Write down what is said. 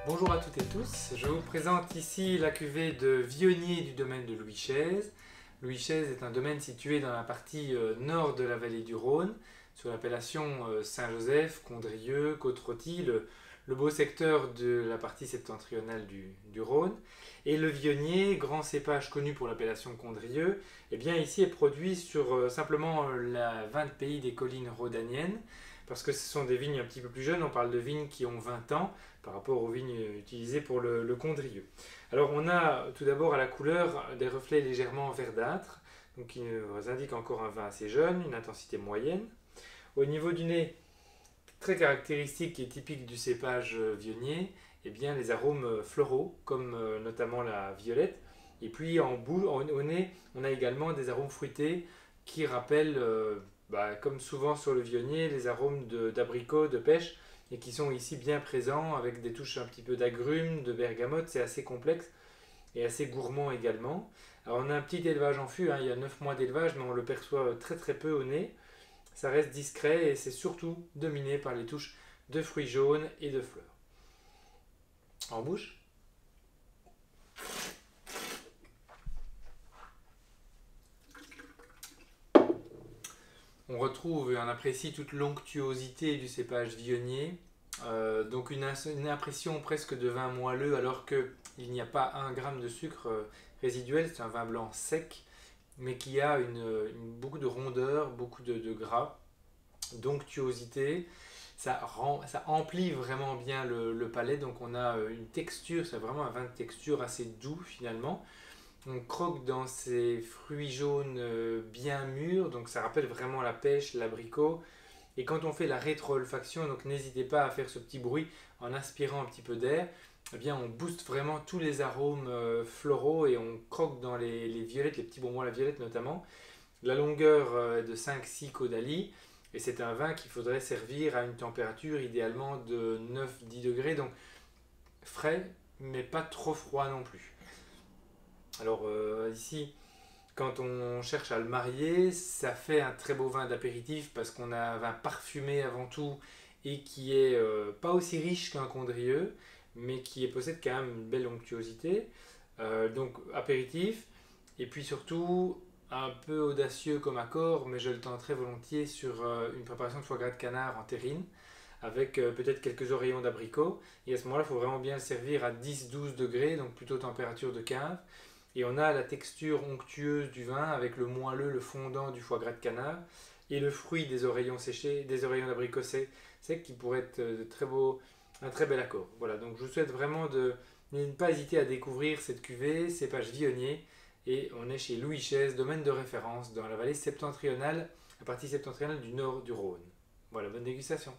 Bonjour à toutes et tous, je vous présente ici la cuvée de Vionnier du domaine de Louis Chaise. Louis Chaise est un domaine situé dans la partie nord de la vallée du Rhône, sur l'appellation Saint-Joseph, Condrieu, Côte-Rôtie, le beau secteur de la partie septentrionale du Rhône. Et le Vionnier, grand cépage connu pour l'appellation Condrieu, eh bien ici est produit sur simplement la 20 pays des collines rhodaniennes, parce que ce sont des vignes un petit peu plus jeunes, on parle de vignes qui ont 20 ans par rapport aux vignes utilisées pour le Condrieu. Alors on a tout d'abord à la couleur des reflets légèrement verdâtres, donc qui nous indiquent encore un vin assez jeune, une intensité moyenne. Au niveau du nez, très caractéristique et typique du cépage Vionnier, eh bien les arômes floraux, comme notamment la violette. Et puis au nez, on a également des arômes fruités qui rappellent, comme souvent sur le Vionnier, les arômes d'abricot, de pêche, et qui sont ici bien présents avec des touches un petit peu d'agrumes, de bergamote. C'est assez complexe et assez gourmand également. Alors on a un petit élevage en fût, hein, il y a 9 mois d'élevage, mais on le perçoit très très peu au nez. Ça reste discret et c'est surtout dominé par les touches de fruits jaunes et de fleurs. En bouche, on retrouve et on apprécie toute l'onctuosité du cépage Vionnier. Donc une impression presque de vin moelleux alors qu'il n'y a pas 1 gramme de sucre résiduel, c'est un vin blanc sec, mais qui a beaucoup de rondeur, beaucoup de gras, d'onctuosité. Ça emplit vraiment bien le palais, donc on a une texture, c'est vraiment un vin de texture assez doux finalement. On croque dans ces fruits jaunes bien mûrs, donc ça rappelle vraiment la pêche, l'abricot. Et quand on fait la rétro-olfaction, donc n'hésitez pas à faire ce petit bruit en aspirant un petit peu d'air, eh bien on booste vraiment tous les arômes floraux et on croque dans les violettes, les petits bonbons à la violette notamment. La longueur est de 5-6 caudali et c'est un vin qu'il faudrait servir à une température idéalement de 9-10 degrés, donc frais mais pas trop froid non plus. Alors ici, quand on cherche à le marier, ça fait un très beau vin d'apéritif parce qu'on a un vin parfumé avant tout et qui est pas aussi riche qu'un Condrieu, mais qui possède quand même une belle onctuosité. Donc apéritif, et puis surtout un peu audacieux comme accord, mais je le tenterai volontiers sur une préparation de foie gras de canard en terrine, avec peut-être quelques oreillons d'abricot. Et à ce moment-là, il faut vraiment bien le servir à 10-12 degrés, donc plutôt température de cave. Et on a la texture onctueuse du vin avec le moelleux, le fondant du foie gras de canard et le fruit des oreillons séchés, des oreillons d'abricot secs qui pourraient être un très bel accord. Voilà, donc je vous souhaite vraiment de ne pas hésiter à découvrir cette cuvée, cépage Vionnier. Et on est chez Louis Chaise, domaine de référence dans la vallée septentrionale, la partie septentrionale du nord du Rhône. Voilà, bonne dégustation.